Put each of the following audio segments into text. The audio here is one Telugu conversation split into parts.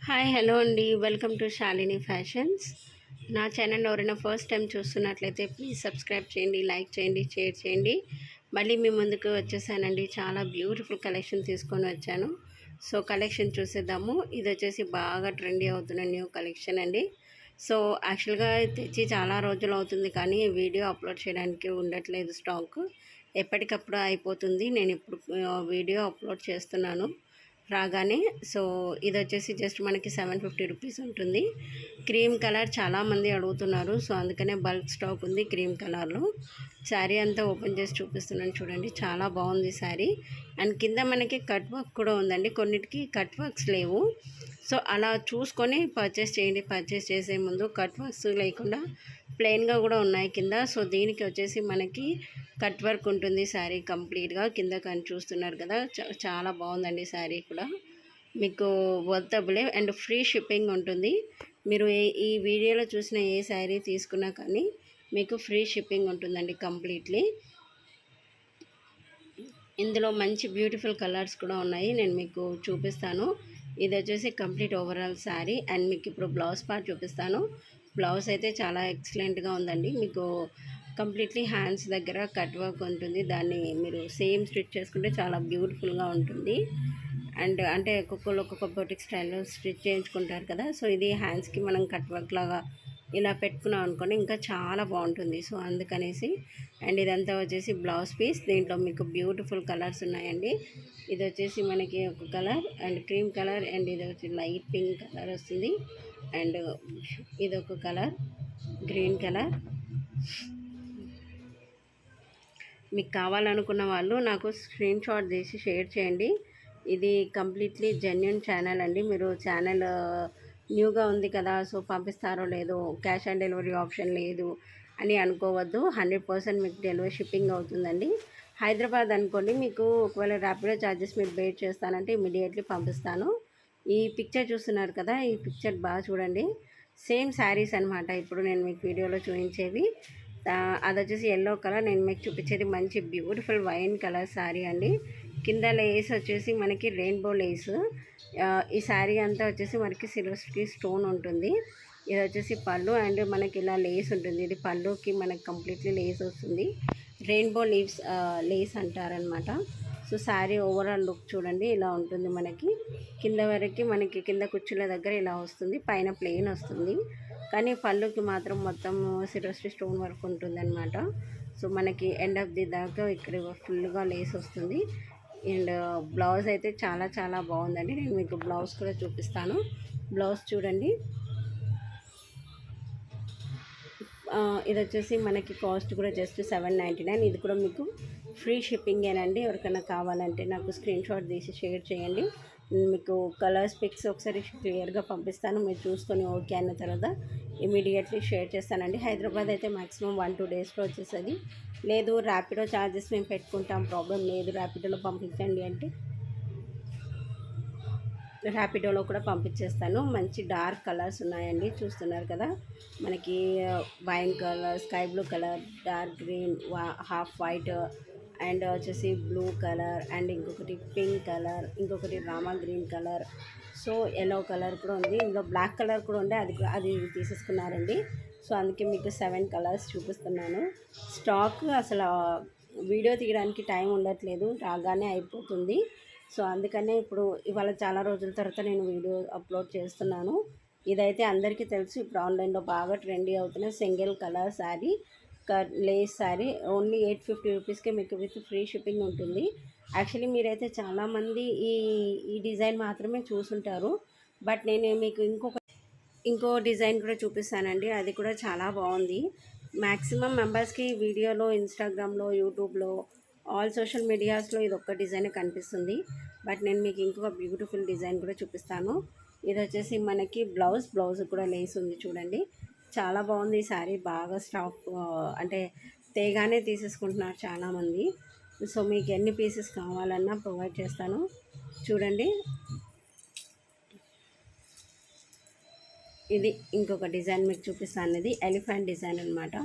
హాయ్ హలో అండి, వెల్కమ్ టు శాలిని ఫ్యాషన్స్. నా ఛానల్ ఎవరైనా ఫస్ట్ టైం చూస్తున్నట్లయితే ప్లీజ్ సబ్స్క్రైబ్ చేయండి, లైక్ చేయండి, షేర్ చేయండి. మళ్ళీ మీ ముందుకు వచ్చేసానండి. చాలా బ్యూటిఫుల్ కలెక్షన్ తీసుకొని వచ్చాను. సో కలెక్షన్ చూసేద్దాము. ఇది వచ్చేసి బాగా ట్రెండీ అవుతున్న న్యూ కలెక్షన్ అండి. సో యాక్చువల్గా తెచ్చి చాలా రోజులు అవుతుంది, కానీ వీడియో అప్లోడ్ చేయడానికి ఉండట్లేదు స్టాక్. ఎప్పటికప్పుడు అయిపోతుంది. నేను ఇప్పుడు వీడియో అప్లోడ్ చేస్తున్నాను రాగానే. సో ఇది వచ్చేసి జస్ట్ మనకి 750 రూపీస్ ఉంటుంది. క్రీమ్ కలర్ చాలామంది అడుగుతున్నారు, సో అందుకనే బల్క్ స్టాక్ ఉంది క్రీమ్ కలర్లో. శారీ అంతా ఓపెన్ చేసి చూపిస్తున్నాను చూడండి. చాలా బాగుంది శారీ. అండ్ కింద మనకి కట్ వర్క్ కూడా ఉందండి. కొన్నిటికి కట్ వర్క్స్ లేవు, సో అలా చూసుకొని పర్చేస్ చేయండి. పర్చేస్ చేసే ముందు కట్ వర్క్స్ లేకుండా ప్లెయిన్గా కూడా ఉన్నాయి కింద. సో దీనికి వచ్చేసి మనకి కట్ వర్క్ ఉంటుంది శారీ కంప్లీట్గా. కింద కానీ చూస్తున్నారు కదా, చాలా బాగుందండి శారీ కూడా. మీకు వర్తబులే అండ్ ఫ్రీ షిప్పింగ్ ఉంటుంది. మీరు ఈ వీడియోలో చూసిన ఏ శారీ తీసుకున్నా కానీ మీకు ఫ్రీ షిప్పింగ్ ఉంటుందండి కంప్లీట్లీ. ఇందులో మంచి బ్యూటిఫుల్ కలర్స్ కూడా ఉన్నాయి, నేను మీకు చూపిస్తాను. ఇది వచ్చేసి కంప్లీట్ ఓవరాల్ శారీ. అండ్ మీకు ఇప్పుడు బ్లౌజ్ పార్ట్ చూపిస్తాను. బ్లౌజ్ అయితే చాలా ఎక్సలెంట్గా ఉందండి. మీకు కంప్లీట్లీ హ్యాండ్స్ దగ్గర కట్ వర్క్ ఉంటుంది. దాన్ని మీరు సేమ్ స్టిచ్ చేసుకుంటే చాలా బ్యూటిఫుల్గా ఉంటుంది. అండ్ అంటే ఒక్కొక్క బొటిక్ స్టైల్లో స్టిచ్ చేయించుకుంటారు కదా, సో ఇది హ్యాండ్స్కి మనం కట్ వర్క్ లాగా ఇలా పెట్టుకున్నాం అనుకోండి, ఇంకా చాలా బాగుంటుంది. సో అందుకనేసి. అండ్ ఇదంతా వచ్చేసి బ్లౌజ్ పీస్. దీంట్లో మీకు బ్యూటిఫుల్ కలర్స్ ఉన్నాయండి. ఇది వచ్చేసి మనకి ఒక colour and cream colour, and ఇది వచ్చి లైట్ పింక్ కలర్ వస్తుంది. అండ్ ఇది ఒక కలర్ గ్రీన్ కలర్. మీకు కావాలనుకున్న వాళ్ళు నాకు స్క్రీన్ షాట్ తీసి షేర్ చేయండి. ఇది కంప్లీట్లీ జెన్యున్ ఛానల్ అండి. మీరు ఛానల్ న్యూగా ఉంది కదా, సో పంపిస్తారో లేదో, క్యాష్ ఆన్ డెలివరీ ఆప్షన్ లేదు అని అనుకోవద్దు. 100% మీకు డెలివరీ షిప్పింగ్ అవుతుందండి. హైదరాబాద్ అనుకోండి, మీకు ఒకవేళ ర్యాపిడో ఛార్జెస్ మీరు బేర్ చేస్తానంటే ఇమీడియట్లీ పంపిస్తాను. ఈ పిక్చర్ చూస్తున్నారు కదా, ఈ పిక్చర్ బాగా చూడండి. సేమ్ శారీస్ అనమాట ఇప్పుడు నేను మీకు వీడియోలో చూపించేవి. అది వచ్చేసి ఎల్లో కలర్. నేను మీకు చూపించేది మంచి బ్యూటిఫుల్ వైన్ కలర్ శారీ అండి. కింద లేస్ వచ్చేసి మనకి రెయిన్బో లేస్. ఈ శారీ అంతా వచ్చేసి మనకి సిల్వర్ స్టోన్ ఉంటుంది. ఇది వచ్చేసి పళ్ళు, అండ్ మనకి ఇలా లేస్ ఉంటుంది. ఇది పళ్ళుకి మనకి కంప్లీట్లీ లేస్ వస్తుంది. రెయిన్బో లీవ్స్ లేస్ అంటారనమాట. సో శారీ ఓవరాల్ లుక్ చూడండి, ఇలా ఉంటుంది. మనకి కింద వరకు మనకి కింద కుచ్చుల దగ్గర ఇలా వస్తుంది, పైన ప్లెయిన్ వస్తుంది. కానీ పళ్ళుకి మాత్రం మొత్తం సిల్వర్ స్టోన్ వర్క్ ఉంటుందన్నమాట. సో మనకి ఎండ్ ఆఫ్ ది దాకా ఇక్కడ ఫుల్గా లేస్ వస్తుంది. అండ్ బ్లౌజ్ అయితే చాలా చాలా బాగుందండి. నేను మీకు బ్లౌజ్ కూడా చూపిస్తాను. బ్లౌజ్ చూడండి. ఇది వచ్చేసి మనకి కాస్ట్ కూడా జస్ట్ 799. ఇది కూడా మీకు ఫ్రీ షిప్పింగేనండి. ఎవరికైనా కావాలంటే నాకు స్క్రీన్ షాట్ తీసి షేర్ చేయండి. మీకు కలర్స్ పిక్స్ ఒకసారి క్లియర్గా పంపిస్తాను. మీరు చూసుకొని ఓకే అన్న తర్వాత ఇమీడియట్లీ షేర్ చేస్తానండి. హైదరాబాద్ అయితే మ్యాక్సిమం 1-2 డేస్లో వచ్చేస్తుంది. లేదు ర్యాపిడో ఛార్జెస్ మేము పెట్టుకుంటాం, ప్రాబ్లం లేదు, ర్యాపిడోలో పంపించండి అంటే ర్యాపిడోలో కూడా పంపించేస్తాను. మంచి డార్క్ కలర్స్ ఉన్నాయండి, చూస్తున్నారు కదా. మనకి wine colour, sky blue colour, dark green, half white, and వచ్చేసి బ్లూ కలర్, అండ్ ఇంకొకటి పింక్ కలర్, ఇంకొకటి Rama green colour. So yellow colour కూడా ఉంది. ఇందులో బ్లాక్ కలర్ కూడా ఉండే, అది తీసేసుకున్నారండి. సో అందుకే మీకు 7 కలర్స్ చూపిస్తున్నాను. స్టాక్ అసలు వీడియో తీయడానికి టైం ఉండట్లేదు, రాగానే అయిపోతుంది. సో అందుకనే ఇప్పుడు ఇవాళ చాలా రోజుల తర్వాత నేను వీడియో అప్లోడ్ చేస్తున్నాను. ఇదైతే అందరికీ తెలుసు, ఇప్పుడు ఆన్లైన్లో బాగా ట్రెండీ అవుతున్న single colour sari, lace sari. Only 850 రూపీస్కే మీకు విత్ ఫ్రీ షిప్పింగ్ ఉంటుంది. యాక్చువల్లీ మీరైతే చాలామంది ఈ డిజైన్ మాత్రమే చూసుంటారు, బట్ నేను మీకు ఇంకో డిజైన్ కూడా చూపిస్తానండి. అది కూడా చాలా బాగుంది. మ్యాక్సిమం మెంబర్స్కి వీడియోలో, ఇన్స్టాగ్రామ్లో, యూట్యూబ్లో, ఆల్ సోషల్ మీడియాస్లో ఇది ఒక్క డిజైన్ కనిపిస్తుంది, బట్ నేను మీకు ఇంకొక బ్యూటిఫుల్ డిజైన్ కూడా చూపిస్తాను. ఇది వచ్చేసి మనకి బ్లౌజ్ కూడా లేస్ ఉంది చూడండి. చాలా బాగుంది ఈ శారీ. బాగా స్టాక్ అంటే తేగానే తీసేసుకుంటున్నారు చాలామంది. సో మీకు ఎన్ని పీసెస్ కావాలన్నా ప్రొవైడ్ చేస్తాను. చూడండి, ఇది ఇంకొక డిజైన్ మీకు చూపిస్తాను. ఇది ఎలిఫెంట్ డిజైన్ అనమాట.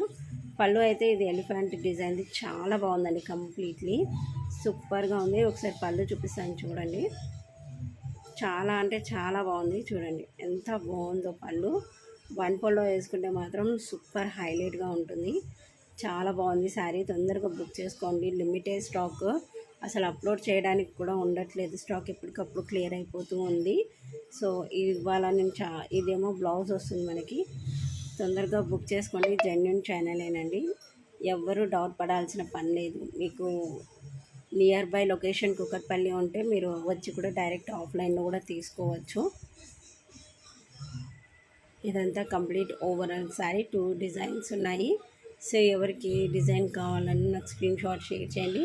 పళ్ళు అయితే ఇది ఎలిఫెంట్ డిజైన్ది, చాలా బాగుందండి. కంప్లీట్లీ సూపర్గా ఉంది. ఒకసారి పళ్ళు చూపిస్తాను చూడండి. చాలా అంటే చాలా బాగుంది. చూడండి ఎంత బాగుందో పళ్ళు. వన్ పల్లో వేసుకుంటే మాత్రం సూపర్ హైలైట్గా ఉంటుంది. చాలా బాగుంది శారీ. తొందరగా బుక్ చేసుకోండి. లిమిటెడ్ స్టాక్, అసలు అప్లోడ్ చేయడానికి కూడా ఉండట్లేదు. స్టాక్ ఎప్పటికప్పుడు క్లియర్ అయిపోతూ ఉంది. సో ఇవాళ నేను ఇదేమో బ్లౌజ్ వస్తుంది మనకి. తొందరగా బుక్ చేసుకోండి. జెన్యున్ ఛానలేనండి. ఎవ్వరూ డౌట్ పడాల్సిన పని లేదు. మీకు నియర్ బై లొకేషన్ కుకట్పల్లి ఉంటే మీరు వచ్చి కూడా డైరెక్ట్ ఆఫ్లైన్లో కూడా తీసుకోవచ్చు. ఇదంతా కంప్లీట్ ఓవరాల్ శారీ. 2 డిజైన్స్ ఉన్నాయి. సో ఎవరికి డిజైన్ కావాలని నాకు స్క్రీన్ షాట్ షేర్ చేయండి.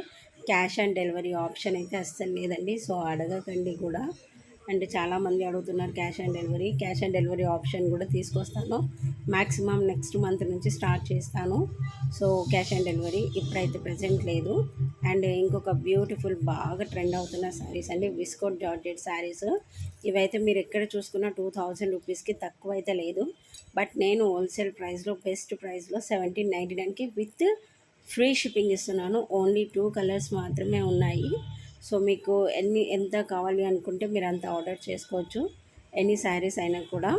క్యాష్ ఆన్ డెలివరీ ఆప్షన్ అయితే అస్సలు లేదండి. సో అడగకండి కూడా. అండ్ చాలామంది అడుగుతున్నారు cash on delivery. Cash on delivery option కూడా తీసుకొస్తాను. మ్యాక్సిమం నెక్స్ట్ మంత్ నుంచి స్టార్ట్ చేస్తాను. సో క్యాష్ ఆన్ డెలివరీ ఇప్పుడైతే ప్రజెంట్ లేదు. అండ్ ఇంకొక బ్యూటిఫుల్ బాగా ట్రెండ్ అవుతున్న శారీస్ అండి, విస్కోట్ జార్జెట్ శారీస్. ఇవైతే మీరు ఎక్కడ చూసుకున్నా 2000 రూపీస్కి తక్కువ అయితే లేదు. బట్ నేను హోల్సేల్ ప్రైస్లో బెస్ట్ ప్రైస్లో 1799కి విత్ ఫ్రీ షిప్పింగ్ ఇస్తున్నాను. ఓన్లీ 2 కలర్స్ మాత్రమే ఉన్నాయి. సో మీకు ఎంత కావాలి అనుకుంటే మీరు అంత ఆర్డర్ చేసుకోవచ్చు, ఎన్ని శారీస్ అయినా కూడా.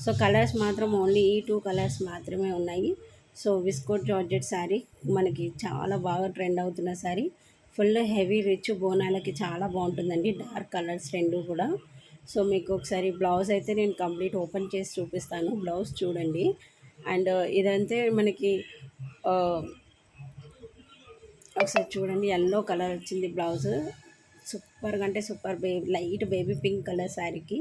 సో కలర్స్ మాత్రం ఓన్లీ ఈ 2 కలర్స్ మాత్రమే ఉన్నాయి. సో విస్కోట్ జార్జెట్ శారీ మనకి చాలా బాగా ట్రెండ్ అవుతున్న శారీ. ఫుల్ హెవీ రిచ్ బోనాలకి చాలా బాగుంటుందండి. డార్క్ కలర్స్ రెండు కూడా. సో మీకు ఒకసారి బ్లౌజ్ అయితే నేను కంప్లీట్ ఓపెన్ చేసి చూపిస్తాను. బ్లౌజ్ చూడండి. అండ్ ఇదంతే మనకి ఒకసారి చూడండి, ఎల్లో కలర్ వచ్చింది బ్లౌజ్. సూపర్గా అంటే super. Light baby pink colour శారీకి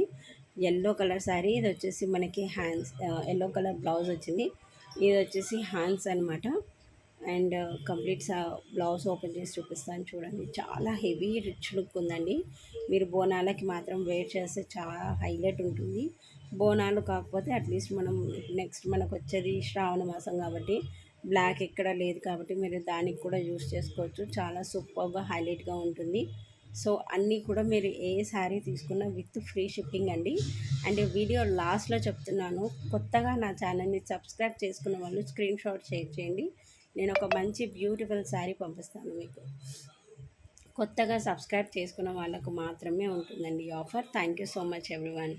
ఎల్లో కలర్ శారీ. ఇది వచ్చేసి మనకి హ్యాండ్స్, ఎల్లో కలర్ బ్లౌజ్ వచ్చింది. ఇది వచ్చేసి హ్యాండ్స్ అనమాట. అండ్ కంప్లీట్ బ్లౌజ్ ఓపెన్ చేసి చూపిస్తాను చూడండి. చాలా హెవీ రిచ్ లుక్ ఉందండి. మీరు బోనాలకి మాత్రం వేర్ చేస్తే చాలా హైలైట్ ఉంటుంది. బోనాలు కాకపోతే అట్లీస్ట్ మనం నెక్స్ట్ మనకు వచ్చేది శ్రావణ మాసం కాబట్టి బ్లాక్ ఎక్కడ లేదు కాబట్టి మీరు దానికి కూడా యూస్ చేసుకోవచ్చు. చాలా సూపర్గా హైలైట్గా ఉంటుంది. సో అన్నీ కూడా మీరు ఏ శారీ తీసుకున్నా విత్ ఫ్రీ షిప్పింగ్ అండి. అండ్ వీడియో లాస్ట్లో చెప్తున్నాను, కొత్తగా నా ఛానల్ని సబ్స్క్రైబ్ చేసుకున్న వాళ్ళు స్క్రీన్ షాట్ షేర్ చేయండి. నేను ఒక మంచి బ్యూటిఫుల్ శారీ పంపిస్తాను మీకు. కొత్తగా సబ్స్క్రైబ్ చేసుకున్న వాళ్ళకు మాత్రమే ఉంటుందండి ఈ offer. Thank you so much everyone.